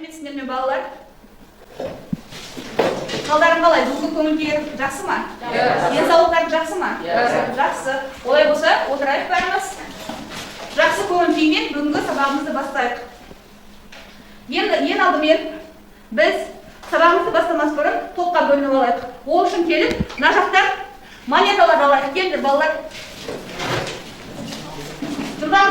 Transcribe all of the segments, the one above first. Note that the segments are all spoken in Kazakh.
Сәлеметсіздер ме балалар? Қалдарың қалай? Бүгінгі көңіл-күйің жақсы ма? Денсаулықтарың жақсы ма? Жақсы. Олай болса, отырайық бәріміз. Жақсы көңіл-күймен бүгінгі сабағымызды бастайық. Ең алдымен біз сабағымызды бастамас бұрын топқа бөлініп алайық. Ол үшін келіп, мына жақтан монеталар алайық. Келдір балалар. Жылдам.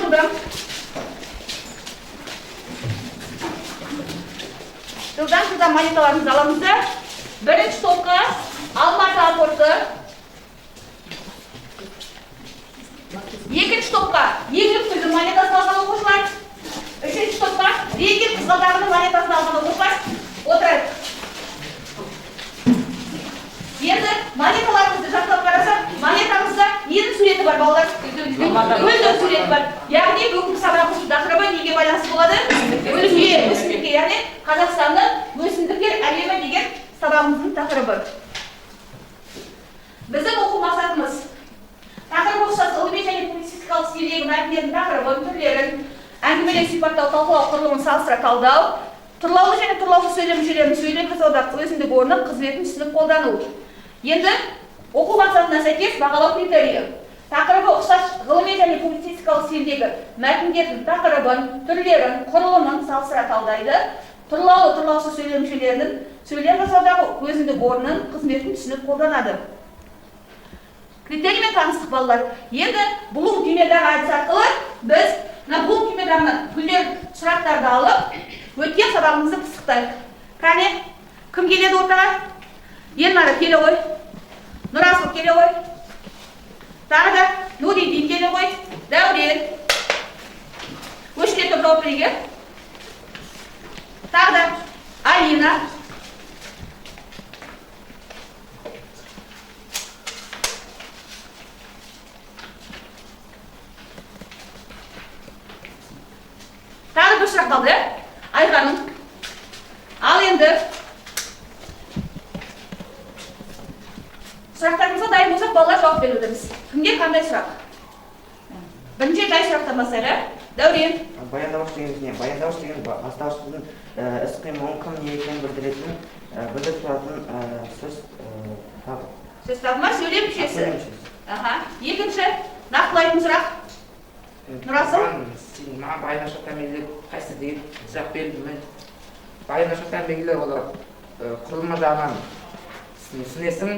Жылдам монеталарымызды аламыз да, бірінші топқа Алматы апорты, екінші топқа еңлік күлдің монетасын алған оқушылар, үшінші топқа реңгет қызғалдағының монетасын алған оқушылар. Отырайық. Енді монеталарымызды жақтап қарасақ, монетамызда ненің суреті бар балалар? Гүлдің суреті бар. Яғни бүгінгі сабағымыздың тақырыбы неге байланысты болады? Гүлге, өсімдікке, яғни Қазақстанның өсімдіктер әлемі деген сабағымыздың тақырыбы. Біздің оқу мақсатымыз тақырып ұқсас ғылыми және публицистикалық стильдегі мәтіндердің тақырыбын, түрлерін, әңгімелік сипаттау, талқылау, құрылымын салыстыра талдау, тұрлаулы және тұрлаусыз сөйлем мүшелерінің сөйлем жасауда өзіндік орнын, қызметін түсініп қолдану. Енді оқу мақсатына сәйкес бағалау критерийі. Тақырыбы ұқсас ғылыми және публицистикалық стильдегі мәтіндердің тақырыбын, түрлерін, құрылымын салыстыра талдайды. Тұрлаулы тұрлаусыз сөйлем мүшелерінің сөйлем жасаудағы өзіндік орнын, қызметін түсініп қолданады. Критериймен таныстық балалар. Енді Блум түймедағы әдіс арқылы біз Блум түймедағынан гүлдер сұрақтарды алып, өткен сабағымызды пысықтайық. Кәне, кім келеді ортаға? Енмара келе ғой. Нұрасыл келе ғой. Тағы да Нұридин келе ғой. Дәурен. Өшке тұр жауап береге. Тағы да Алина. Тағы бір сұрақ қалды, Айғаным. Ал енді сұрақтарымызға дайын болсақ, балалар жауап берудеміз. Кімге қандай сұрақ? Бірінші жай сұрақтан бастайық. Дәурен. Баяндауыш деген бастауыштың іс-қимылын кім не екенін білдіретін, білдіріп тұратын сөз табы. Сөз табы ма? Сөйлем мүшесі. Екінші нақтылайтын сұрақ. Нұрасыл? Маған баяндауыштық тәмелі қайсы деген сұрақ берілді ме? Баяндауыштық тәмелі олар құрылымы жағынан сын-есім,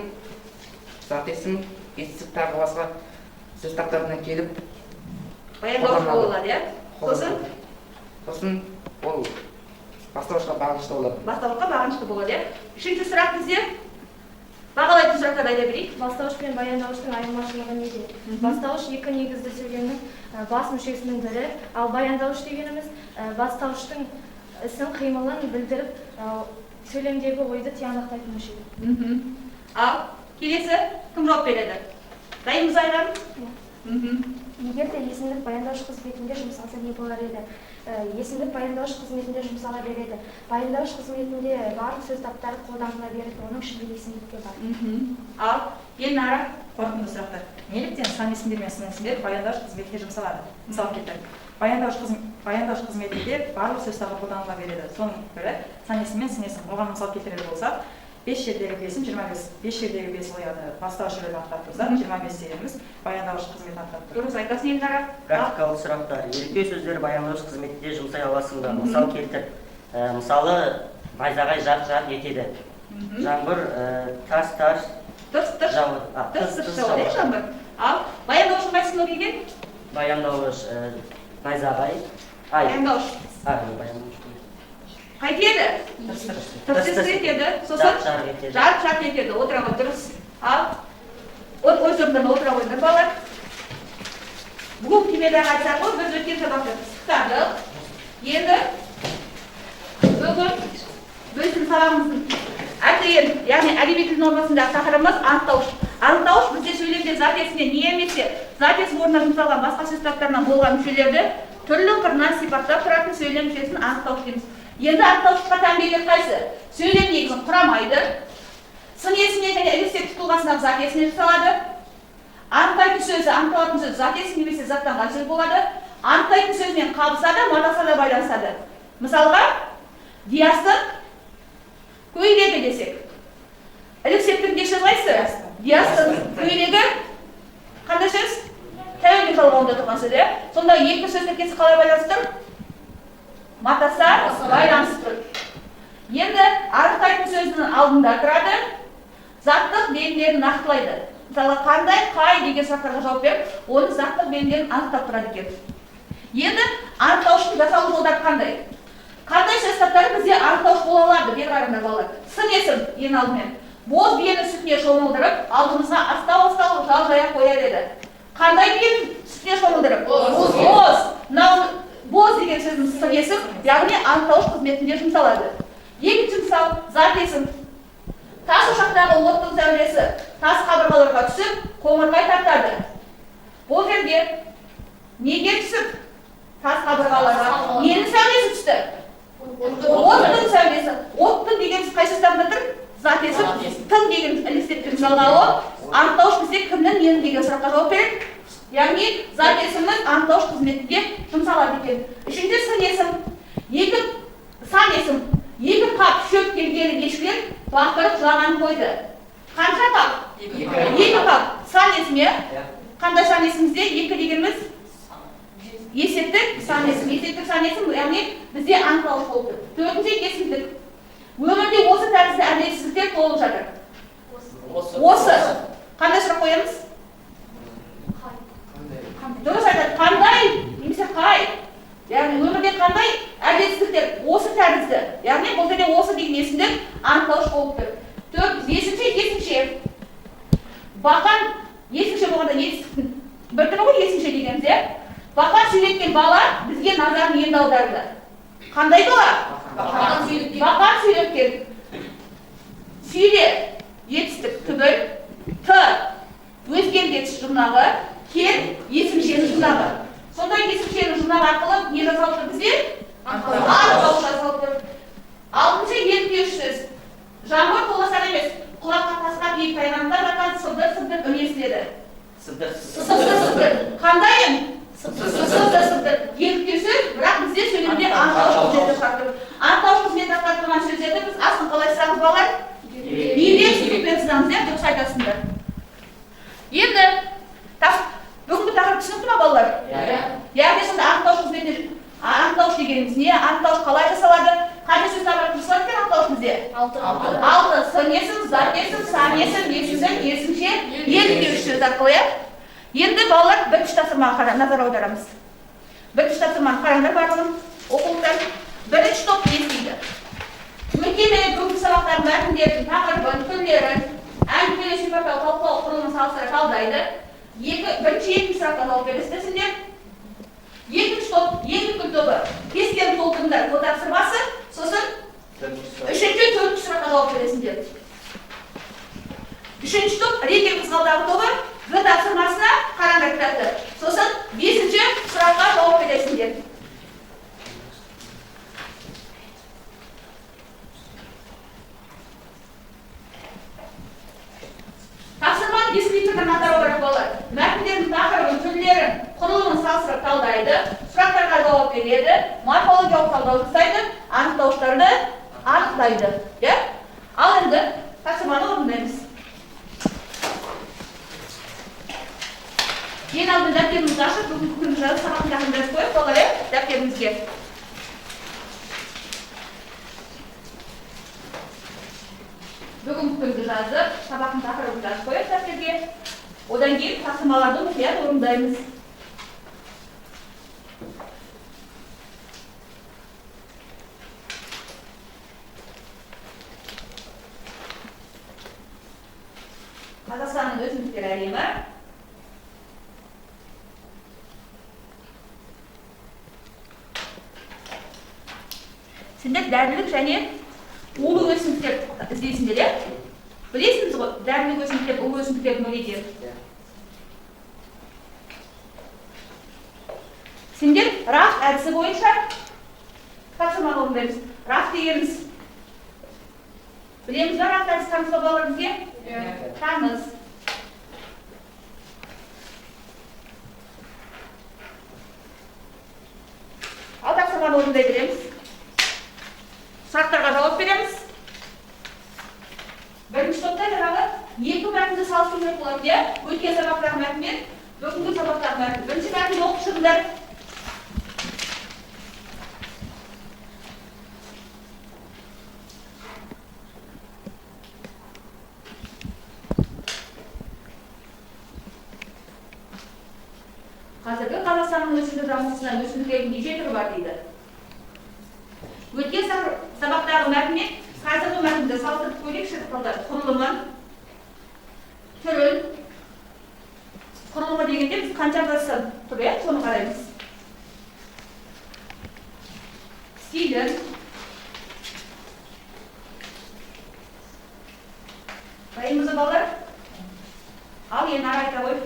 зат есім, етістік тағы басқа сөз таптарынан келіп баяндауыш болады, иә? Сосын ол бастауышқа бағынышты болады. Бастауышқа бағынышты болады, иә? Үшінші сұрақ бізде бағалайтын сұрақтарды айта берейік. Бастауыш пен баяндауыштың айырмашылығы неде? Бастауыш екі негізді сөйлемнің бас мүшесінің бірі, ал баяндауыш дегеніміз бастауыштың ісін, қимылын білдіріп, сөйлемдегі ойды тиянақтайтын мүше. Ал келесі кім жауап береді? Дайынбыз Айғаным? Егер де есімдік баяндауыш қызметінде жұмсалса не болар еді? Есімдік баяндауыш қызметінде жұмсала береді. Баяндауыш қызметінде барлық сөз таптары қолданыла береді, оның ішінде есімдікке бар. Ал Елнара? Қорытынды сұрақтар. Неліктен сан есімдер мен сын есімдер баяндауыш қызметіне жұмсалады? Мысал келтірейік. Баяндауыш қызметінде барлық сөз табы қолданыла береді. Соның бірі сан есім мен сын есім. Оған мысал келтірер болсақ, 5 жердегі бесім 25, 5 жердегі бес ояды бастауыш рөлін атқарып тұрса, 25 дегеніміз баяндауыш қызмет атқарып тұр. Дұрыс айтасың Елнара. Практикалық сұрақтар. Ерекше сөздер баяндауыш қызметінде жұмсай аласың ба? Мысал келтір. Мысалы, найзағай жарқ-жарқ етеді. Жаңбыр тарс-тарс жауады. Тырс-тырс жауады, жаңбыр. Ал баяндауышың қайсысына келген? Баяндауыш найзағай. Баяндауыш. Қайтеді? Тырс-тырс етеді. Сосын жарқ-жарқ етеді. Отыра ғой, дұрыс. Ал өз орындарына отыра қойыңдар балалар. Бүгін түймедағы әдіс арқылы біз өткен сабақты пысықтадық. Енді бүгін біздің сабағымыздың әдіен, яғни әдеби тіл нормасындағы тақырыбымыз анықтауыш. Анықтауыш бізде сөйлемде зат есіне немесе зат есі орнына жұмсалған басқа сөз таптарынан болған мүшелерді түрлі қырынан сипаттап тұратын сөйлем мүшесін анықтауыш дейміз. Енді анықтауышқа тән белгілер қайсы? Сөйлем негізін құрамайды, сын есіне және элестетік тұлғасындағы зат есіне жасалады. Анықтайтын сөзі, анықталатын сөз зат есі немесе заттанған сөз болады. Анықтайтын сөзмен қабысады, матасада байланысады. Мысалға, Диастың көйлегі десек. Ілік септігінде сөз қайсы? Диастың көйлегі қандай сөз? Тәуелді қалғауында тұрған сөз, иә? Сонда екі сөз тіркесі қалай байланыстыр? Матаса байланыстыр. Енді анықтайтын сөздің алдында тұрады, заттық белгілерін нақтылайды. Мысалы, қандай, қай деген сұрақтарға жауап беріп, оны заттық белгілерін анықтап тұрады екен. Енді анықтауыштың жасалу жолдары қандай? Қандай сөз таптары бізде анықтауыш бола алады? Бері қараңдар балалар. Сын есім ең алдымен. Боз биенің сүтіне шомылдырып, алдымызға астау-астау жал жая қояр еді. Қандай биенің сүтіне шомылдырып? Боз. Боз деген сөздің сын есім, яғни анықтауыш қызметінде жұмсалады. Екінші мысал, зат есім. Тас ошақтағы оттың сәулесі тас қабырғаларға түсіп, қоңырқай тартады. Бұл жерге неге түсіп? Тас қабырғаларға ненің сәулесі түсті? Оттың сәулесі. Оттың деген қай сөзден тұр? Зат есім. Тың деген ілістеткен жалғауы. Анықтауыш бізде кімнің ненің деген сұраққа жауап береді? Яғни зат есімнің анықтауыш қызметінде жұмсалады екен. Үшінші сын есім. Сан есім. Екі қап шөп келгелі ешкілер бақырып жылаған қойды. Қанша қап? Екі қап. Сан есім, қандай сан есімізде? Екі дегеніміз есептік сан есім. Есептік сан есім, яғни бізде анықтауыш болып тұр. Төртінші есімдік. Өмірде осы тәрізді әділетсіздіктер толып жатыр. Осы. Қандай сұрақ қоямыз? Дұрыс айтады. Қандай? Немесе қай? Яғни өмірде қандай әділетсіздіктер? Осы тәрізді. Яғни бұл жерде осы деген есімдік анықтауыш болып тұр. Есімше. Бақан, есімше болғанда есімдіктің бір түрі ғой есімше дегеніміз, Бақан сөйлеткен бала бізге назарын енді аударды. Қандай бала? Бақан сөйлеткен. Сөйле, етістік, түбіл, өзгерген жұрнағы, кел, есімшенің жұрнағы. Сондай есімшенің жұрнағы арқылы не жасалып тұр бізде? Анықтауыш жасалып тұр. Алтыншы еліктеуші сөз. Жаңбыр толасар емес, құлаққа тасқа биік тайғандар жатқан сыбдыр үн естіледі. Сыбдыр. Қандайын? Сыбдыр. Еліктеуші сөз, бірақ бізде сөйлемде анықтауыш қызметі шақырып. Анықтауыш қызметі атқарылған сөздерді біз асын қалай сызамыз балалар? Бейнелеп суретпен сызамыз, дұрыс айтасыңдар. Енді бүгінгі тақырып түсінікті ма балалар? Яғни сонда анықтауыш қызметі, анықтауыш дегеніміз не? Анықтауыш қалай жасалады? Қандай сөз табылып жасалады екен анықтауыш бізде? 6. Сын есім, зат есім, сан есім, есімдік, есімше, еліктеуші сөз арқылы. Енді балалар бірінші тапсырмаға назар аударамыз. Бірінші тапсырманы қараңдар барлығын, оқулықтар. Бірінші топ естиді. Мекеме бүгінгі сабақтардың мәтіндерін, тақырыбын, түрлерін, әңгімелесу сипаттау, талқылау құрылымын салыстыра талдайды. Екінші сұраққа жауап бересіздер. Екінші топ, ең үлкен тобы кескен толқындар, бұл тапсырмасы, сосын үшінші, төртінші сұраққа жауап бересіңдер. Үшінші топ, рейтинг қызғалдағы тобы, Г тапсырмасына қараңдар кітапты. Сосын бесінші сұраққа жауап бересіңдер. Тапсырманы дискриптивтің атар olarak болады. Мәтіндердің тақырыбын, түрлерін, құрылымын салыстырып талдайды, сұрақтарға жауап береді, морфологиялық талдау жасайды, анықтауыштарды анықтайды. Ал енді тапсырманы орындаймыз. Ең алдымен дәптерімізді ашып, бүгінгі күнімізді жазып, сабақтың жақын жазып қойып, балалар, дәптерімізге. Бүгінгі күнді жазып, сабақтың тақырыбын жазып қойып дәптерге. Одан кейін тапсырмаларды мұқият орындаймыз. Қазақстанның өсімдіктер әлемі. Сендер дәрілік және улы өсімдіктер іздейсіңдер, білесіңіз ғой, дәрілік өсімдіктер, улы өсімдіктердің өлекері. Сендер рафт әдісі бойынша тапсырманы орындаймыз. Рафт дегеніміз білеміз ба, рафт әдісі таныс ба балалар бізге? Таныс. Ал тапсырманы орындай береміз. Сұрақ мәтінді салыстыру керек болады, иә? Өткен сабақтағы мәтін мен бүгінгі сабақтағы мәтін. Бірінші мәтінді оқып шығыңдар. Қазіргі Қазақстанның өсімдік дамуысына өсімдіктердің неше түрі бар дейді. Өткен сабақтағы мәтін мен қазіргі мәтінді салыстырып көрейікші қыздар. Құрылымын, түрін, құрылымы дегенде біз қаншасы тұр, иә? Соны қараймыз. Стилін, дайынбыз балалар? Ал енді ары айта қой.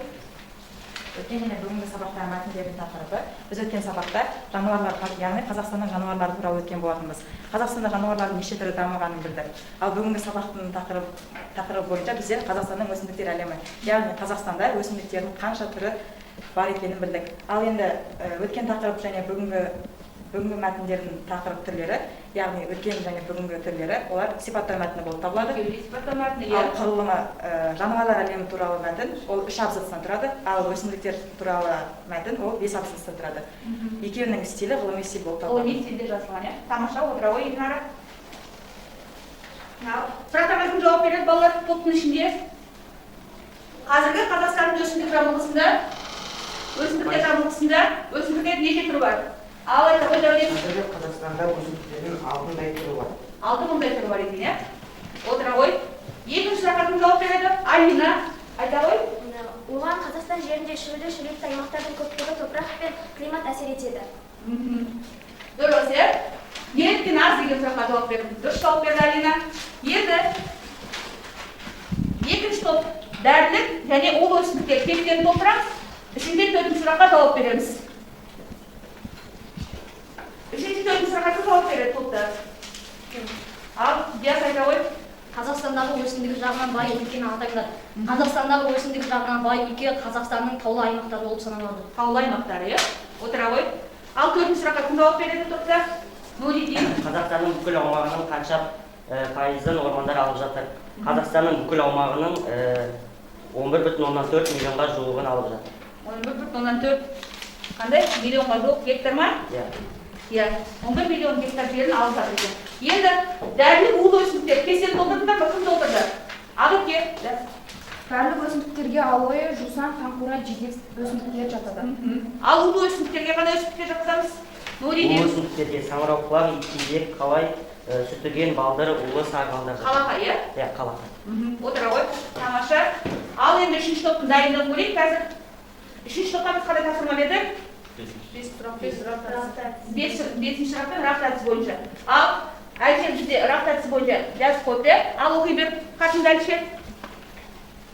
Өткен және бүгінгі сабақтағы мәтіндердің тақырыбы. Біз өткен сабақта жануарлар, яғни Қазақстанның жануарлары туралы өткен болатынбыз. Қазақстанда жануарлардың неше түрі дамығанын білдік. Ал бүгінгі сабақтың тақырыбы бойынша біздер Қазақстанның өсімдіктер әлемі, яғни Қазақстанда өсімдіктердің қанша түрі бар екенін білдік. Ал енді өткен тақырып және бүгінгі мәтіндердің тақырып түрлері, яғни өткен және бүгінгі түрлері, олар сипаттау мәтіні болып табылады. Ал құрылымы жануарлар әлемі туралы мәтін ол 3 абзацтан тұрады, ал өсімдіктер туралы мәтін ол 5 абзацтан тұрады. Екеуінің стилі ғылыми стиль болып табылады. Ғылыми стильде жазылған, иә? Тамаша, отыра ғой Елнара. Сұрақтарға кім жауап береді балалар топтың ішінде? Қазіргі Қазақстанның өсімдіктер өсімдіктер неше түрі бар? Ал айта қой Дәулет. Қазіргі Қазақстанда өсімдіктердің 6000 түрі бар. 6000 түрі бар екен, иә? Отыра ғой. Екінші сұраққа кім жауап береді? Алина, айта ғой. Оған Қазақстан жерінде шөлейтті аймақтардың көптігі, топырақ пен климат әсер етеді. Дұрыс, иә? Неліктен аз деген сұраққа жауап берді? Дұрыс жауап берді Алина. Енді екінші топ дәрілік және ол өсімдіктер кепкен топырақ. Үшінші төртінші сұраққа жауап береміз. Үшінші төртінші сұраққа жауап береді топта. Ал, Диас айта ғой. Қазақстандағы өсімдік жағынан бай өлкені атаңдар. Қазақстандағы өсімдік жағынан бай өлке Қазақстанның таулы аймақтары болып саналады. Таулы аймақтары, иә? Отыра ғой. Ал төртінші сұраққа кім жауап береді топта? Нұридин. Қазақстанның бүкіл аумағының қанша пайызын ормандар алып жатыр? Қазақстанның бүкіл аумағының 11,4 миллионға жуығын алып жатыр. 11,4 қандай? Миллионға жуық гектар ма? Иә, 11 миллион гектар жерін алып жатыр екен. Енді дәрілік улы өсімдіктер кесел толтырдыңдар ма? Кім толтырды? Ағылке. Дәрілік өсімдіктерге алоэ, жусан, таңқура, жидек өсімдіктер жатады. Ал улы өсімдіктерге қандай өсімдіктер жатқызамыз? Улы өсімдіктерге саңырауқұлақ, итжидек, қалай, сүтіген, балдыр, улы сарғалдар жатады. Қалаға, иә? Иә, қалаға. Отыра ғой. Тамаша. Ал енді үшінші топтың дайындығын көрейік қазір. Үшінші топқа біз қандай тапсырма бердік? Бесінші сұрақтан рақ әдісі бойынша. Ал әлше бізде рақ әдісі бойынша жазып қойды. Ал оқи бер, қатынды әлше.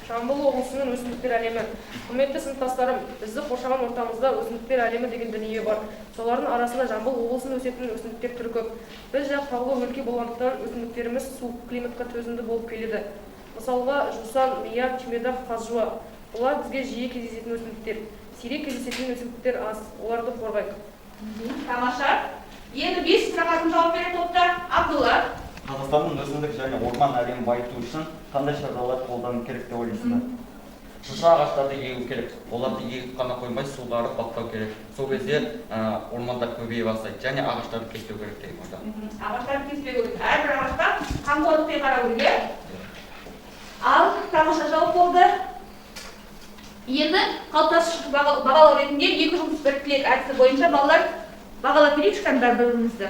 Жамбыл облысының өсімдіктер әлемі. Құрметті сыныптастарым, бізді қоршаған ортамызда өсімдіктер әлемі деген дүние бар. Солардың арасында Жамбыл облысында өсетін өсімдіктер түрі көп. Біз жақ таулы өлке болғандықтан өсімдіктеріміз суық климатқа төзімді болып келеді. Мысалға, жусан, мия, түймедақ, қазжуа. Олар бізге жиі кездесетін өсімдіктер. Сирек кездесетін өсімдіктер аз, оларды қорғайық. Тамаша. Енді 5 сұраққа кім жауап береді топта? Абдулла. Қазақстанның өсімдік және орман әлемін байыту үшін қандай шаралар қолдану керек деп ойлайсыздар? Шырша ағаштарды егу керек. Оларды егіп қана қоймай, суғарып баптау керек. Сол кезде ормандар көбейе бастайды және ағаштарды кеспеу керек деген ойда. Ағаштарды кеспеу керек. Әрбір ағашқа қамқорлықпен қарау керек. Ал тамаша жауап болды. Енді қалыптасушы бағалау ретінде 2 жұмыс бір тілек әдісі бойынша балалар бағалап берейікші бір-бірімізді.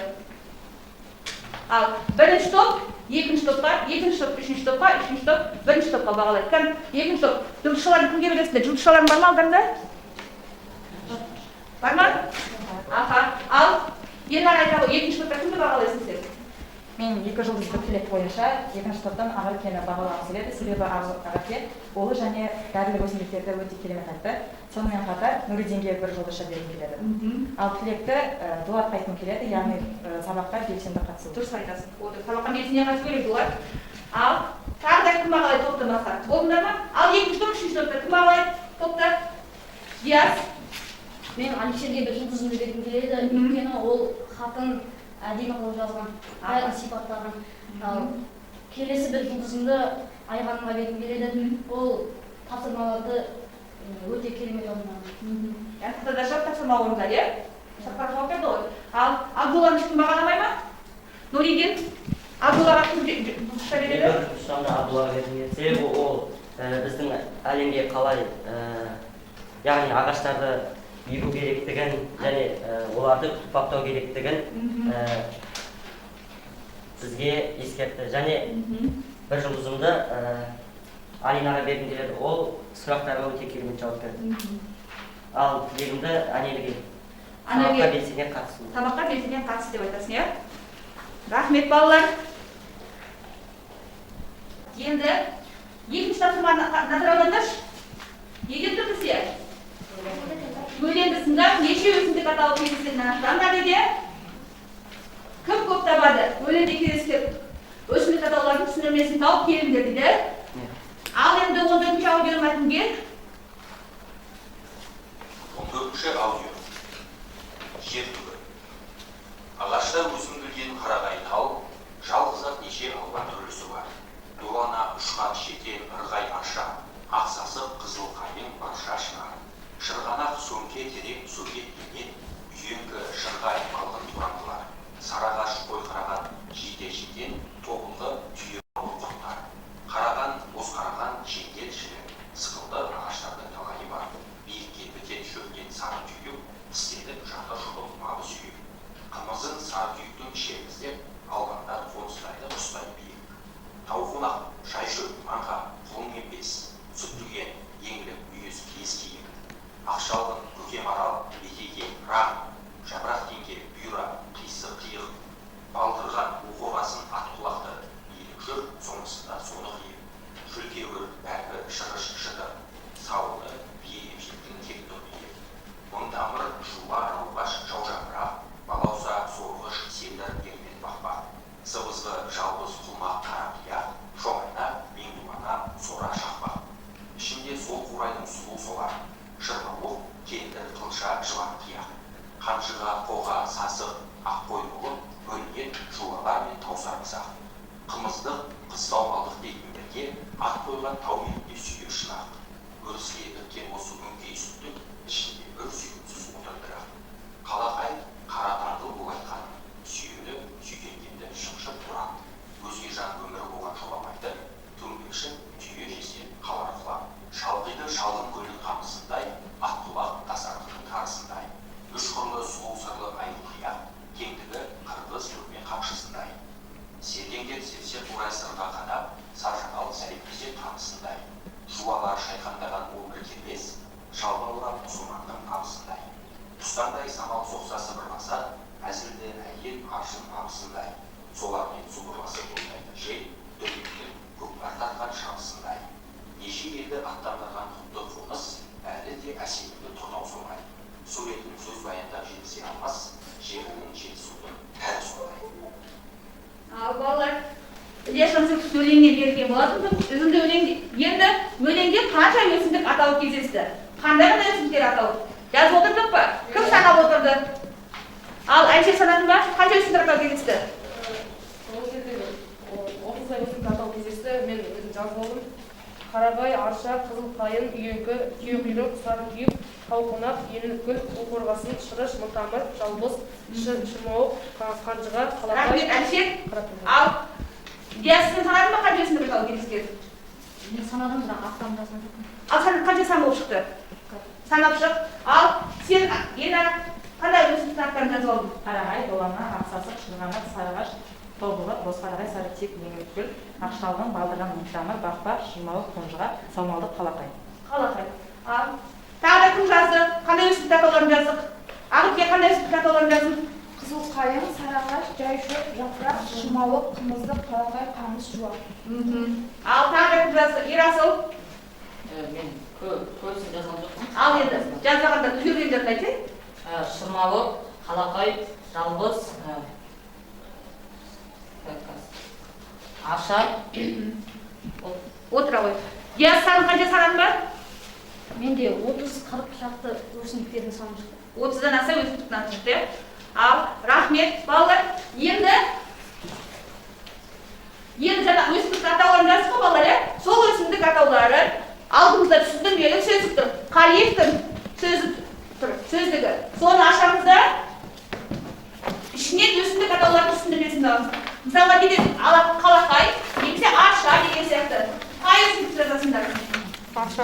Ал бірінші топ, екінші топқа, екінші топ, үшінші топқа, үшінші топ, бірінші топқа бағалайды. Кім? Екінші топ. Жылқышыларын кімге бересіңдер? Жылқышыларың бар ма алдарында? Бар ма? Аха. Ал Ернар айта ғой, екінші топта кімді бағалайсыңдар? Мен 2 жұлдызды тілек бойынша екінші топтан Ағаркені бағалағым келеді. Себебі Ағарке олы және дәрілік өсімдіктерді өте керемет айтты. Сонымен қатар Нұридинге 1 жұлдызша бергім келеді. Ал тілекті Дулатқа айтқым келеді, яғни сабаққа белсенді қатысу. Дұрыс айтасың. Сабаққа белсене қатысу керек Дулат. Ал тағы да кім бағалайды топтан басқа? Болыңдар ма? Ал екінші топ, үшінші топта кім бағалайды топта? Диас. Мен Алишерге 1 жұлдызымды бергім келеді, өйткені ол хатын әдемі қылып жазған, бәрін сипаттаған. келесі бір жұлдызымды Айғанымға бергім келеді. Ол тапсырмаларды өте керемет орындаған. Яқында шарт тапсырма орындады, иә? Шарттар жауап берді ғой. Ал Абдулланы ешкім бағаламай ма? Нұридин, Абдуллаға кім бұқша береді? Мен сонда Абдуллаға бергім келсе, ол біздің әлемге қалай, яғни ағаштарды егу керектігін және оларды баптау керектігін бізге ескертті. Және бір жұлдызымды Алинаға бергім келеді. Ол сұрақтарға өте керемет жауап берді. Ал тілегімді Анеліге сабаққа белсене қатысу. Сабаққа белсене қатыс деп айтасың, иә? Рахмет балалар. Енді екінші тапсырманы назар аударыңдаршы. Не деп тұр бізге? Өлеңді сында неше өсімдік атауы кездесетінін анықтаңдар деді. Кім көп табады? Өлеңде кездесіп өсімдік атаулардың түсіндірмесін тауып келіңдер деді. Ал енді 14-ші аудио мәтінге. 14-ші аудио. Жер түбі. Ағашта өзің білген қарағай тау, жалғыз-ақ неше алуан түрлісі бар. Дуана ұшқан шетен ырғай арша, ақсасы қызыл қайың барша шынар. Шырғанақ сөмке терек сөкет енен, үйеңкі шырғай алғын тұрандылар. Сарағаш қой қараған жиде-жиден, тоғылғы түйе құрттар. Қараған, бозқараған, жеңгел шілік, сықылды ағаштардың талайы бар. Биікке бітен шөптен сары түйіп, тістеніп жағы жұлып малы сүйіп. Қымызын сары түйіктің шеміздеп, алғандар қоныстайды ұстай биік. Тау қонақ, шай шөп, маңға, құлың ембес, сүттіген, еңлік, үйіз, киіз киік. Ақшалғын, көкем арал, бекеге, рам, жабрақ теңге, бүйра, қисы, қиық. Балдырған, уқорғасын ат құлақты, елік жүр, соңысында соны қиып. Жүлкеуір, бәргі, шырыш, шыды, сауылы, бие емшектің текті бие. Мұндамыр, жуа, рауғаш, жау жапырақ, балауса, сорғыш, селдір, ермен бақпақ. Сыбызғы, жалғыз, құлмақ, қарақия, шоңайна, меңдуана, сора, шақпақ. Ішінде сол қурайдың сұлу солар. Шырмауық, кендір, қылша, жылан қияқ. Қаншыға, қоға, сасық, аққой болып, бөлінген жуалар мен таусармысақ. Қымыздық, қыстаумалдық дейтіндерге ат қойған тау менде сүйір шынақ. Өріске біткен осы өңкей сүттің ішінде бір сүйкімсіз отырдырақ. Қалақай, қара таңғыл болайтқан, сүйені, сүйкенгенді шықшып тұран. Өзге жан өмірі болған жоламайды, төңбекші түйе жесе қалар құлап. Шалқиды шалғын көлін қамысындай, ат құлақ тасарлықтың тарысындай. Үш құрлы сұлу сырлы айыл қияқ, кеңдігі қырғыз түрме қамшысындай. Сергенген серсер ұрай сырға қадап, саржанал сәлемдесе танысындай. Жуалар шайқандаған ол бір кербес, шалға ұрап мұсылманның намысындай. Тұстандай самал соқса сыбырласа, әзілді әйел аршын абысындай. Солармен сұбырласы болмайды жел, дөкектің көкпар тартқан шабысындай. Неше елді аттандырған құтты қоныс, әлі де әсемді тұрнау солай. Суретін сөз баяндап жетісе алмас, жерінің жетісудың әрі солай. Ал балалар, Ілияс Жансүгіровтің өлеңіне берген болатын. Үзінді енді өлеңде қанша өсімдік атауы кездесті? Қандай ғана өсімдіктер атауы? Жазып отырдық па? Кім санап отырды? Ал Айша санады ма? Қанша өсімдік атауы кездесті? Ол жерде 30-дай өсімдік атауы кездесті. Мен өзім жазып алдым. Қарағай, арша, қызыл қайын, үйеңкі, түйеқұйрық, сары түйіп, тауқонақ, енілгүл, қорғасын, шырыш, мылтамыр, жалбыз, шырмауық, қанжыға, қалақай. Рахмет, Әлішер. Ал Ілияс, сен санадың ба қанша өсімдік атауы кездескен? Мен санадым, бірақ аттарын жазған жоқпын. Ал сен қанша сан болып шықты? Санап шық. Ал сен қандай өсімдіктің аттарын жазып алдың? Қарағай, долана, ақсасы, шырғанақ, сарыағаш, тобылғы, бозқарағай, сарытиек, еңлікгүл, ақшалғын, балдырған, мыңтамыр, бақпа, шырмауық, қонжыға, саумалдық, қалақай. Қалақай. Ал тағы да кім жазды? Қандай өсімдік атауларын жаздық? Ағытке қандай өсімдік атауларын жаздың? Қызыл қайың, сарыағаш, жайшөп, жапырақ, шырмауық, қымыздық, қалақай, қамыс, жуа. Ал тағы да кім жазды? Ерасыл. Мен көбісін жазған жоқпын. Ал енді жазбағанда өзгергендерді айтайын. Шырмауық, қалақай, жалбыз, арша. Отыра ғой. Ілияс, саған қанша санадың ба? Менде 30-40 шақты өсімдіктердің саны шықты. 30-дан аса өсімдіктің аты шықты. Ал рахмет балалар. Енді жаңа атауларын жаздық қой балалар, сол өсімдік атаулары алдымызда түсіндірмелі сөздік тұр. Қалиевтің сөзі тұр, сөздігі. Соны ашамыз да ішінен өсімдік атауларын түсіндірмесін аламыз. Мысалға дейді, қалақай, немесе арша деген сияқты. Қай өсімдік жазасыңдар? Арша.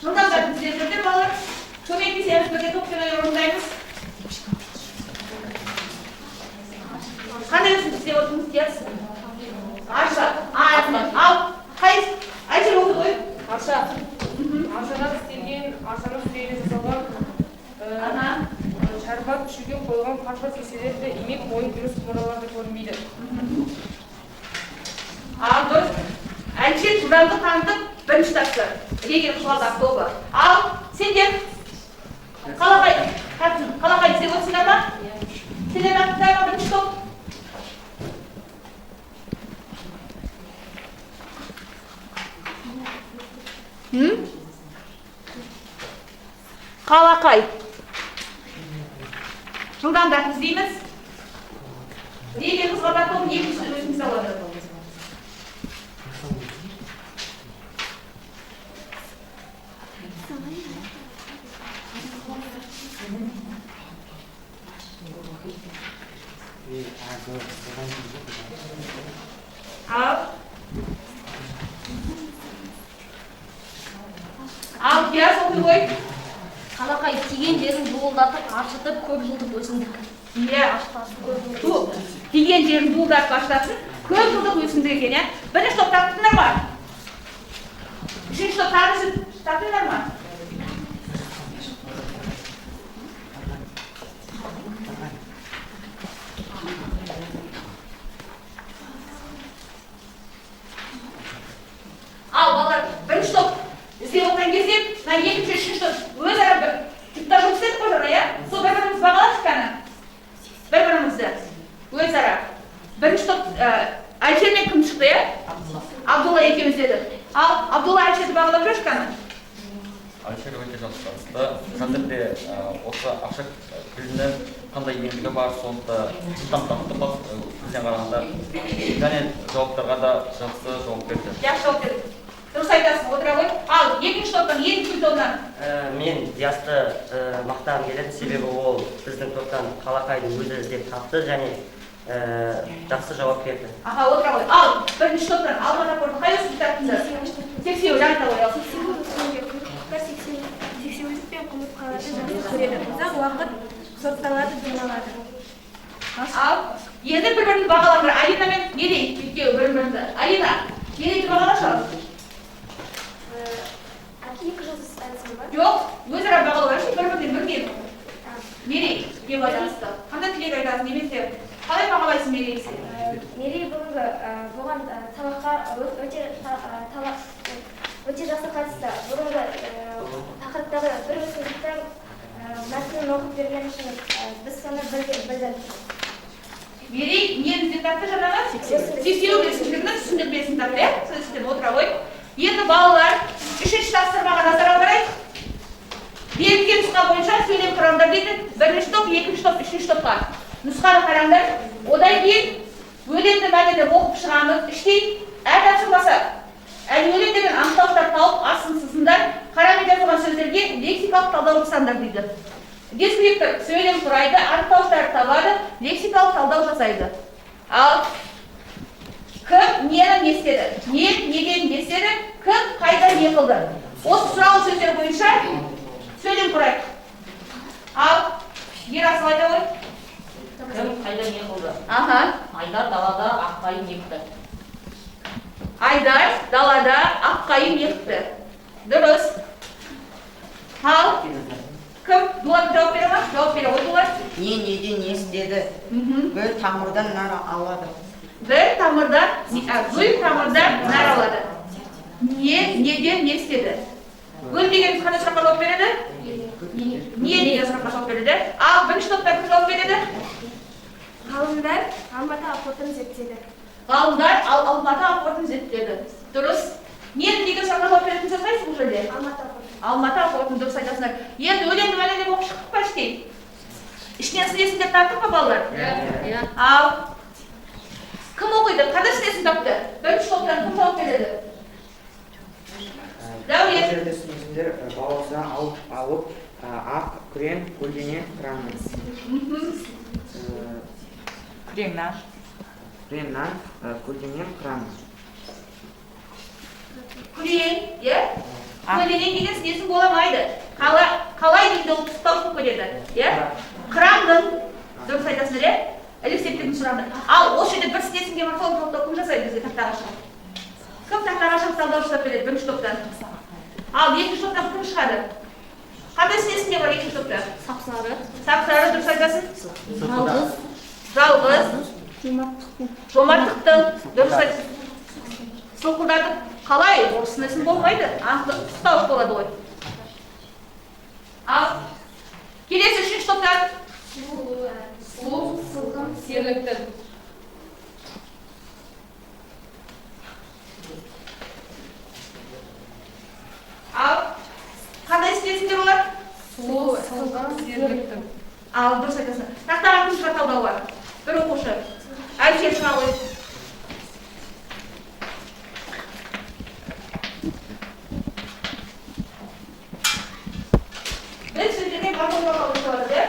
Жылдан да біздерді балалар, көмектесеміз, бірге топтен орындаймыз. Қандай өсімдік істеп отырмыз дейсіз? Арша. Ал, қай айтыр оқы ғой? Арша. Аршадан істелген, аршаның сүрейіне жасалған шәрбат ішуге қойылған қашқа кеселерді имек мойын күрес құмыраларды көрінбейді. Ал дұрыс. Әлшен журналды танытып бірінші тапты. Реген Қызғалдақ тобы. Ал сендер қалақай істеп отырсыңдар ма? Сендер аттыңдар ма бірінші топ? Қалақай. Жылдамдап іздейміз. Реген Қызғалдақ тобын екінші өзіміз алады. Ал, пияз оқи ғой. Қалақай тиген жерін дуылдатып, аршытып көп жылдық өсімдік. Иә, тиген жерін дуылдатып ашытатын көп жылдық өсімдік екен, иә? Бірінші топ таптыңдар ма? Үшінші топ таптыңдар ма? Ал, балалар, бірінші топ іздеп отырған кезде, екінші, үшінші топ өзара бір жұпта жұмыс істедік қой жаңа, иә? Сол бір-біріміз бағалап шыққаны. Бір-бірімізді өзара. Бірінші топ Әлшермен кім шықты, иә? Абдулла екеуміз деді. Ал, Абдулла Әлшерді бағалап жүр шыққаны? Әлшер өте жақсы танысты. Қазірде осы ашық тілінің қандай ендігі бар, соны жылдам танытып бізден қарағанда және жауаптарға да жақсы жауап берді. Жақсы жауап берді. Дұрыс айтасың, отыра ғой. Ал, екінші топтан, екінші тобынан? Мен Диасты мақтағым келеді, себебі ол біздің топтан қалақайдың өзі іздеп тапты және жақсы жауап берді. Аха, отыра ғой. Ал, бірінші топтан Алмат апорды қай өсімдік таптыңыз? Сексеуіл, айта ғой, ал. Сексеуілдік пен құмыртқаларды жақсы көреді. Ұзақ уақыт сортталады, демалады. Ал, енді бір-біріңді бағалаңдар. Алина мен Мерей, екеуі бір-біріңді. Алина, Мерейді бағалашы. Екі жұлдыз әдісі бар? Жоқ, өзара бағалашы, бір-бірден бірге. Мерей, кеп айтасызды. Қандай тілек айтасың, немесе қалай бағалайсың Мерейді? Мерей бұған сабаққа өте жақсы қатысты. Бұрынғы тақырыптағы бір өсімдіктің мәтінін оқып берген үшін біз соны білдік. Мерей, нені іздеп тапты жаңағы? Сексеуіл өсімдігінің түсіндірмесін тапты, иә? Сол үстен отыра ғой. Енді балалар үшінші тапсырмаға назар аударайық. Берілген нұсқа бойынша сөйлем құрамдар дейді. Бірінші топ, екінші топ, үшінші топқа. Нұсқаны қараңдар. Одан кейін өлеңді мәнінде оқып шығамыз. Іштей әр тапсырмасы. Өлең деген анықтауыштар тауып, асын сызындар, қарамет жазылған сөздерге лексикалық талдау жасаңдар дейді. Дескриптор сөйлем құрайды, анықтауыштар табады, лексикалық талдау жасайды. Ал кім нені не істеді? Не неден не істеді? Кім қайда не қылды? Осы сұрау сөздер бойынша сөйлем құрайық. Ал Ерасыл айта ғой. Кім қайда не қылды? Аха. Айдар далада аққайың екті. Айдар далада аққайың екті. Дұрыс. Ал кім? Дулат жауап бере ма? Жауап бере ғой Дулат. Не неден не істеді? Бір тамырдан нар алады. Бір тамырдан нар алады. Неден не істеді? Гүл деген қандай сұраққа жауап береді? Не деген сұраққа жауап береді? Ал бірінші топтар кім жауап береді? Ғалымдар Алматы апортын зерттеді. Ғалымдар Алматы апортын зерттеді. Дұрыс. Не деген сұраққа жауап беретін сөз қайсысы бұл жерде? Алматы апортын, дұрыс айтасыңдар. Енді өлеңді мәнінде оқып шықтық па іштей? Ішінен сіз есімдеп тарттық па балалар? Ал кім оқиды? снесін тапты. Бірінші топтан кім жауап береді? Дәулет. Бұл жерде снесімдер балауыздан алып, ақ, күрең, көлденең, қыраннан. Күреңнан. Күреңнан, көлденең, қыраннан. Күрең, е? Көлденең деген снесін боламайды. Қалай дейді ол тұстау көреді, е? Қырандың, дұрыс айтасыңдар, е? Элексептердің сұранды. Ал ол жерде бір снесінге марфолог топтау кім жасайды бізге тақтаға шығады? Кім тақтаға шығып талдаушылар береді бірінші топтан? Ал екінші топтан кім шығады? Қандай снесінде бар екінші топта? Сапсары. Сапсары дұрыс айтасың? Жалғыз. Жомарттықтың. Дұрыс айтасың. Сылқылдатып қалай? Ол снесін болмайды. Тұстауық болады ғой. Ал келесі үшінші топтан? Сұлу, сылғын, серліктің. Ал қандай снесінде болар? Сұлу, сылғын, серліктің. Ал дұрыс айтасың. Тақтаға кім шығар талдауға? Бір оқушы. Әлішер шыға ғой. Біз сөздерге марфолог алып шығады.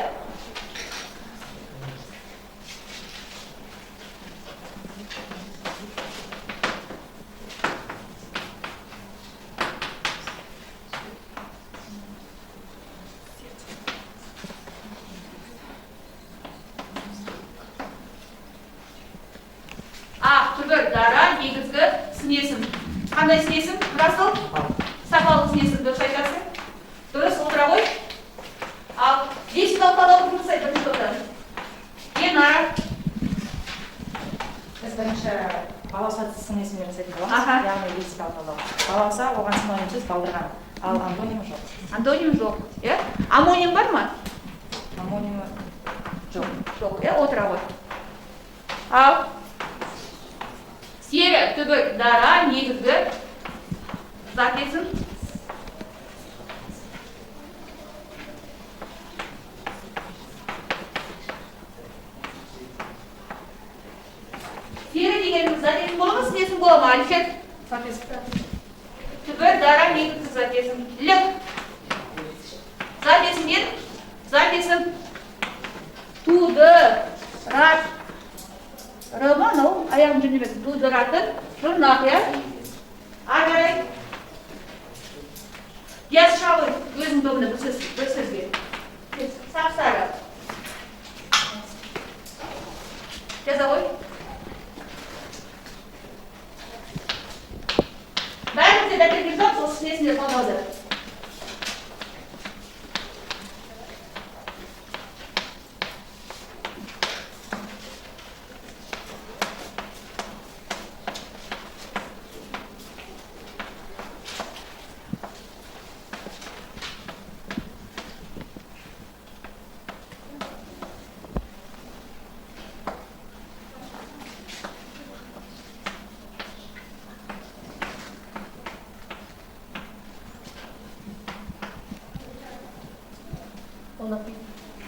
Түбір, дара, негізгі снесім. Қандай снесім? Расыл? Сапалы снесім. Дұрыс айтасың? Дұрыс отыра ғой. Ал лексикалық талдауды кім жасайды бірінші топтан? Ара. Біз бірінші балауса снесімдер жасайтын боламыз. Яғни лексикалық талдау. Балауса оған синонимсіз балдырған. Ал антоним жоқ. Антоним жоқ. Амоним бар ма? Амонимі жоқ. Жоқ. Отыра ғой. Ал сері, түбір, дара, негізгі зат есім. Сері дегеніміз зат есім бола ма, снесім бола ма? Әлішер? Түбір, дара, негізгі зат есім. Лік. Зат есімден, зат есім. Туды, рат. Рыма, ну, аяғын жүндемесін. Тудыратын, жұрнақ, Арай. Яз шауы, өзің домында бір сөзге. Сапсары. Жаза ғой. Бәрімізде дәтелген жоқ, сол снесінде қалмады.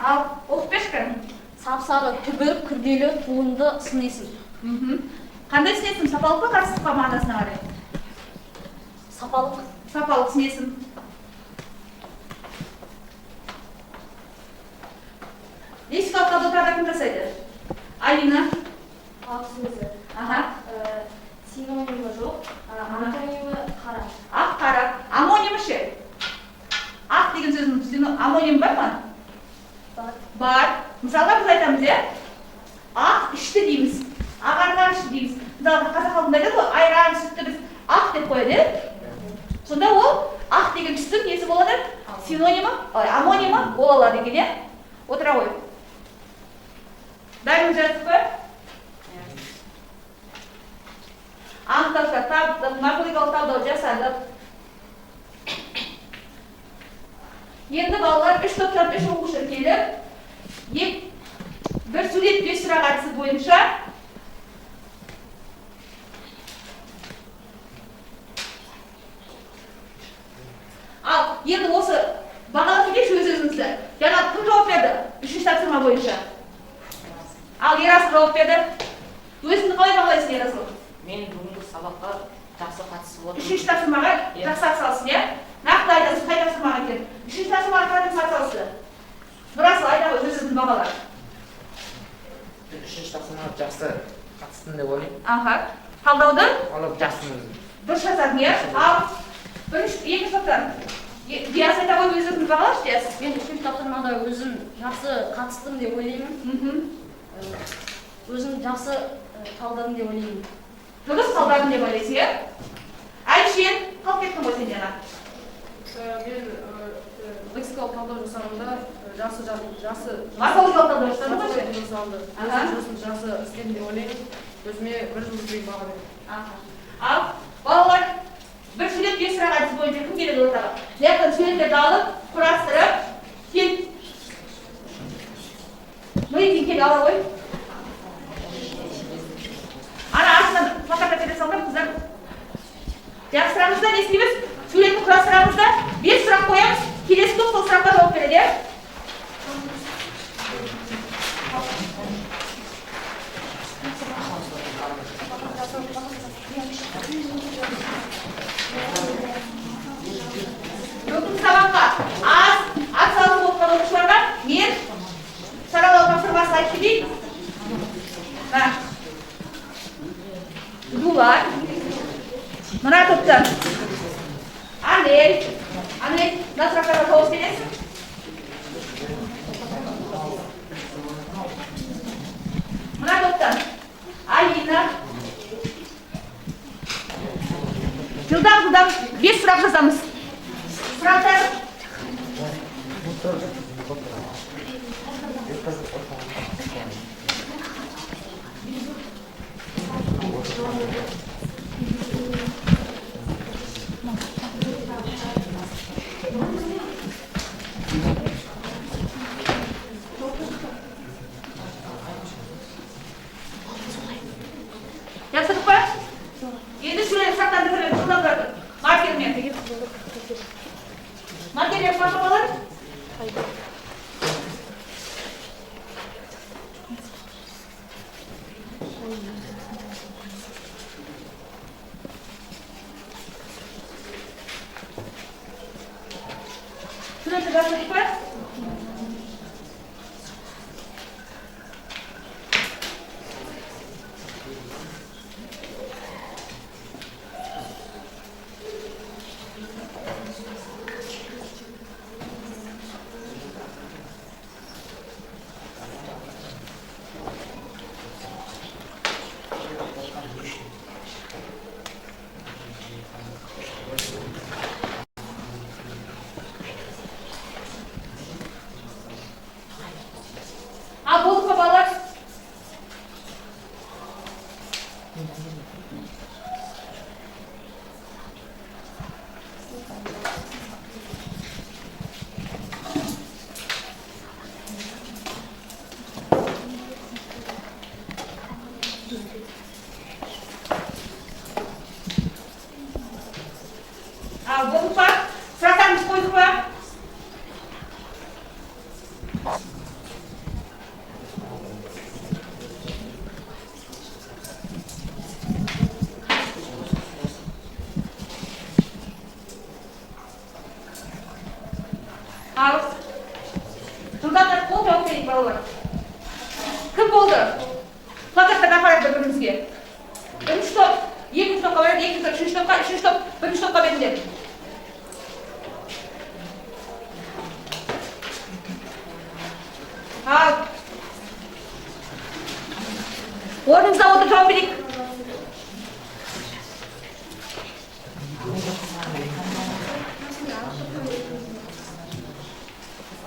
Ал, оқып берші. Сапсары, түбір, күрделі, туынды снесім. Қандай снесім? Сапалық па, қатыстық па мағынасына қарай? Сапалық. Сапалық снесім. Лексикалық талдауда кім жасайды? Алина. Ақ сөзі. Синонимі жоқ, антонимі қара. Ақ, қара. Амонимі ше? Ақ деген сөздің амоним бар ма? Бар. Мысалға біз айтамыз, ақ ішті дейміз. Ағарған ішті дейміз. Мысалы қазақ халқында айтады ғой, айран сүтті біз ақ деп қояды. Сонда ол ақ деген түстің несі болады? Синонимі, амонимі бола алады екен, Отыра ғой. Бәрін жазып ба? Анықтаушылар таптық, морфологиялық талдау жасадық. Енді балалар үш топтан үш оқушы келіп, бір сурет 5 сұрақ әдісі бойынша ал енді осы бағалап келейікші өз-өзіңізді. Жаңа кім жауап берді? Үшінші тапсырма бойынша. Ал Ерасыл жауап берді. Өзіңді қалай бағалайсың, Ерасыл? Мен бүгінгі сабаққа жақсы қатысып отырмын. Үшінші тапсырмаға жақсы атсалысың, иә? Нақты айтасыз, қай тапсырмаға екен? Үшінші тапсырмаға қандай атсалысты? Біраз айда өзіңіздің бағалар. Үшінші тапсырмаға жақсы қатыстым деп ойлаймын. Аха. Талдауды? Алып жақсымыз. Дұрыс жасадың, иә? Ал екінші топтар. Диас айта ғой өзіңіздің бағалар, Диас? Мен үшінші тапсырмада өзім жақсы қатыстым деп ойлаймын. Өзім жақсы талдадым деп ойлаймын. Дұрыс талдадым деп ойлайсың, иә? Әлішен, қалып кеттің ғой сен жаңа. Мен лексикалық талдау жасағанда жақсы морфологиялық талдау жасадың ғой сен? жасалды. Жақсы істедім деп ойлаймын. Өзіме 1 жыл баға беремін. Ал балалар бір сурет 5 сұрақ әдісі бойынша кім келеді ортаға? Яқтан суреттерді алып, құрастырып, кел. Нұрекең кел ала ғой. Ана артынан плакат әпере салдар қыздар. Жақсы сұрағымызда не істейміз? Суретті құрастырамыз да 5 сұрақ қоямыз. Келесі топ сол сұраққа жауап береді, иә? Бүгінгі сабаққа атсалысып оқыған оқушыларға мен саралау тапсырмасын айтып кетейін. Дулар, мына топтан Анель, мына сұрақтарға жауап бересің. Мына топтан Алина. Жылдам 5 сұрақ жазамыз. Сұрақтар. Жақсылық па? Енді шөлек сұрақтарды көріп жылдам тұрады. Маркермен. Маркерлер қанша болады? Шөлekті жақсылық па? Болдық па балалар? Болдық па? Сұрақтарымыз қойдық па? Жылдамдап қол жауап берейік балалар. Кім болды? Плакаттарды апарады бір-бірімізге. Бірінші топ, екінші топқа береді, екінші топ, үшінші топқа, үшінші топ, бірінші топқа беріңдер. Орныңызда отырып жауап берейік.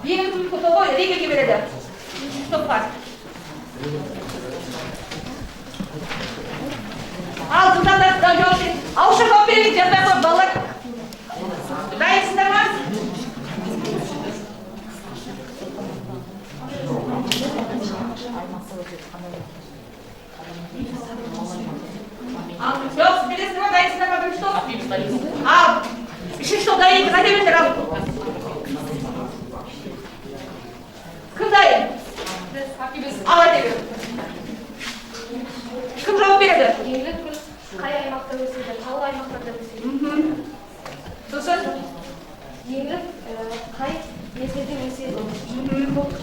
Ең топқа ғой, Регеге береді. Үшінші топқа. Ал жылдамдап жауап берейік. Ауызша жауап берейік, жазбай қойып балалар. Дайынсыздар ма? Жоқ, сіз білесіздер ма, дайынсыздар ма бірінші топ? Ал, үшінші топ дайын, қайда беріңдер ал? Кім дайын? Ал, айта бер. Кім жауап береді? қай аймақта өседі? Таулы аймақтарда өседі. Сосын еңлік қай мезгілде өседі?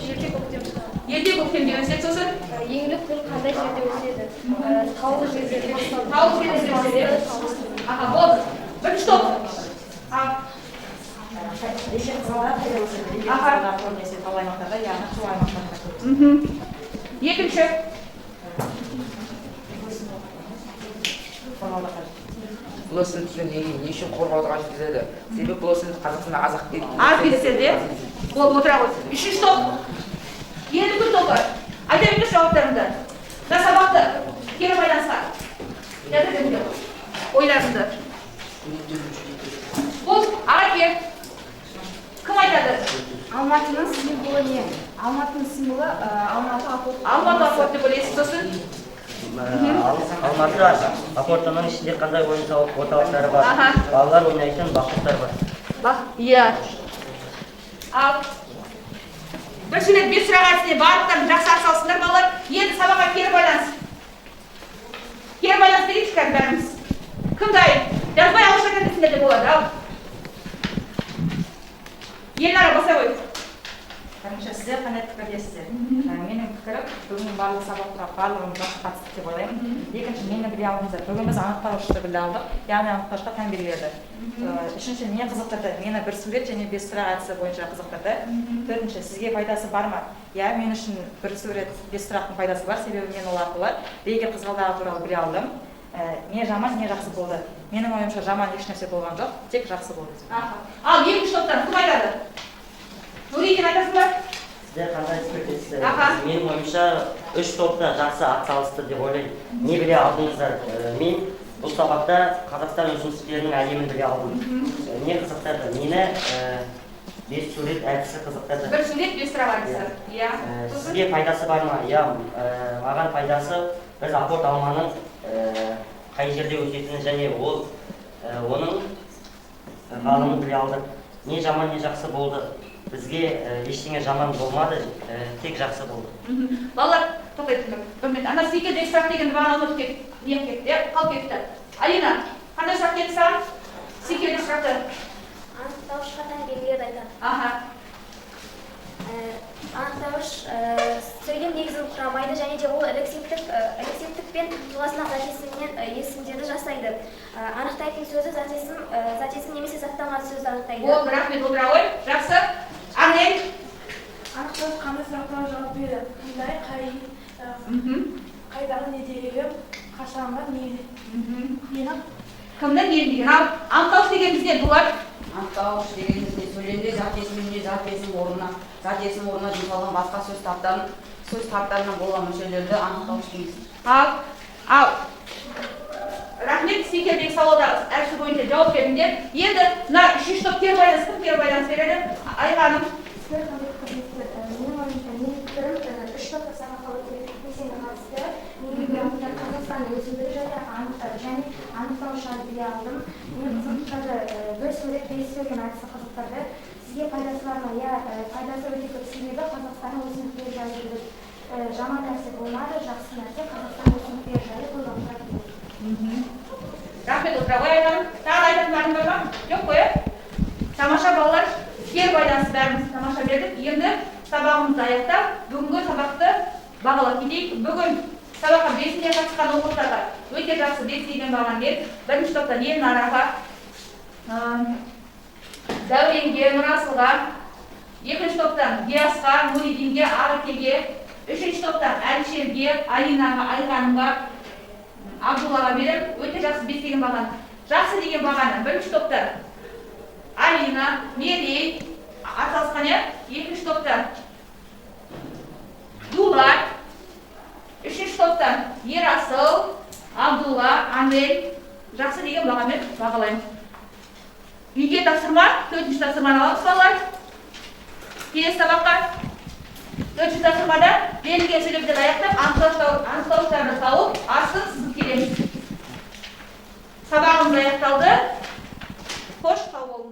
Ерте көктем. Ерте көктемде өседі. Сосын еңлік гүл қандай жерде өседі? Таулы жерде. Таулы жерде өседі. Аха, болды. Бірінші топ. Таулы аймақтарда, яғни су аймақтарда. Екінші. Бұл өсімдіктер не үшін қорғауды қажет етеді? Себебі бұл өсімдік Қазақстанда азық кездеседі. Болып отыра ғой. Үшінші топ. Енді күн тобы. Айта беріңіз жауаптарыңды. Мына сабақты кері байланысқа. Жазыңыздар ойларыңызды. Бұл аға кім айтады? Алматының символы не? Алматының символы Алматы апорты. Алматы апорты білесіз. Сосын Алматы апортының ішінде қандай ойын-сауық орталықтары бар? Балалар ойнайтын бақшалар бар. Иә. Ал бір сөйлет бес сұрақ әдісіне барлықтарын жақсы атсалысыңдар балалар. Енді сабаққа кері байланыс. Кері байланыс дейікші кәдім бәріміз. Кім дайын? Жазбай ауызша кәдесінде де болады. Ал. Елнара баса қой. Бірінші сіздер қандай пікірдесіздер? Менің пікірім, бүгін барлық сабаққа барлығын жақсы қатысты деп ойлаймын. Екінші, мені біле алдыңыздар. Бүгін біз анықтауышты біле алдық, яғни анықтауышқа пән белгілерді. Үшінші, мені қызықтырды. Мені бір сурет және бес сұрақ әдісі бойынша қызықтырды. Төртінші, сізге пайдасы бар ма? Иә, мен үшін бір сурет, бес сұрақтың пайдасы бар, себебі мен ол арқылы бейгер қызғалдағы туралы біле алдым. Не жаман, не жақсы болды. Менің ойымша жаман ешнәрсе болған жоқ, тек жақсы болды. Ал екінші топтан кім айтады? Нұриден айтасың ба? Сіздер қандай пікірдесіздер? Менің ойымша үш топта жақсы атсалысты деп ойлаймын. Не біле алдыңыздар? Мен бұл сабақта Қазақстан өсімдіктерінің әлемін біле алдым. Не қызықтырды? Мені бес сурет әдісі қызықтырды. Бір сурет, бес сұрақ әдісі. Сізге пайдасы бар ма? Иә, маған пайдасы біз апорт алманың қай жерде өсетіні және оның ғалымын біле алдық. Не жаман, не жақсы болды. Бізге ештеңе жаман болмады, тек жақсы болды. Балалар, тоқтайтыңдар. Бір минут. Ана секілді сұрақ дегенді бағана ұмытып кетті, қалып кетті. Алина, қандай сұрақ кетті саған? Секілді сұрақты. Анықтауышқа тән белгілерді айтады. Анықтауыш сөйлем негізін құрамайды және де ол элексивтік пен тұлғасына затесімнен есімдерді жасайды. Анықтайтын сөзі затесім немесе заттамалы сөзді анықтайды. Ол, рахмет, отыра ғой. Жақсы. Арнел. Анықтауыш қандай сұрақтарға жауап береді? Қайдағы не дерегі? Қашанға не? Кімнің ендіген? Анықтауыш деген бізде болады. Анықтауыш дегенімізде сөйлемде зат есім орнына жұмсалған басқа сөз таптарынан болған мүшелерді анықтауыш дейміз. Ал. Рахмет, стикердегі сауалда әрсі бойынша жауап беріңдер. Енді мына үшінші топ кері байланыс, кім кері байланыс береді? Айғаным. Менің ойымша, менің пікірім үш топта сабаққа өтесіне қатысты. Менің Қазақстанның өсімдігі және анықтаушыларды біле алдым. Мен қызықтырды, бір сурет, бес сөйлем әдісі қызықтырды. Сізге пайдасы бар ма? Иә, пайдасы өте көп, себебі Қазақстанның өсімдіктері жайлы біліп, жаман нәрсе болмады, жақсы нәрсе Қазақстанның өсімдіктері жайлы көп ақпарат береді. Рахмет, отыра ғой айғаным. Тағы айтатын бар ма? Жоқ қой. Тамаша балалар, кері байланыс бәріміз тамаша бердік. Енді сабағымызды аяқтап, бүгінгі сабақты бағалап кетейік. Бүгін сабаққа бесінде қатысқан оқушыларға өте жақсы бес деген бағаны бердік. Бірінші топтан Елнараға, Дәуренге, Нұрасылға, екінші топтан Диасқа, Нұридинге, Арыкеге, үшінші топтан Әлішерге, Алинаға, Айғанымға, Абдуллаға беріп, өте жақсы бес деген бағаны. Жақсы деген бағаны бірінші топтан Алина, Мерей, аталысқан екінші топтан Дулат, үшінші топтан Ерасыл, Абдулла, Анель, жақсы деген бағамен бағалаймын. Үйге тапсырма, төртінші тапсырманы аламыз балалар. Келесі сабаққа төртінші тапсырмада берілген сөйлемдерді аяқтап, анықтауыштарды тауып, астын сызып келеміз. Сабағымыз аяқталды. Қош, сау болыңыз.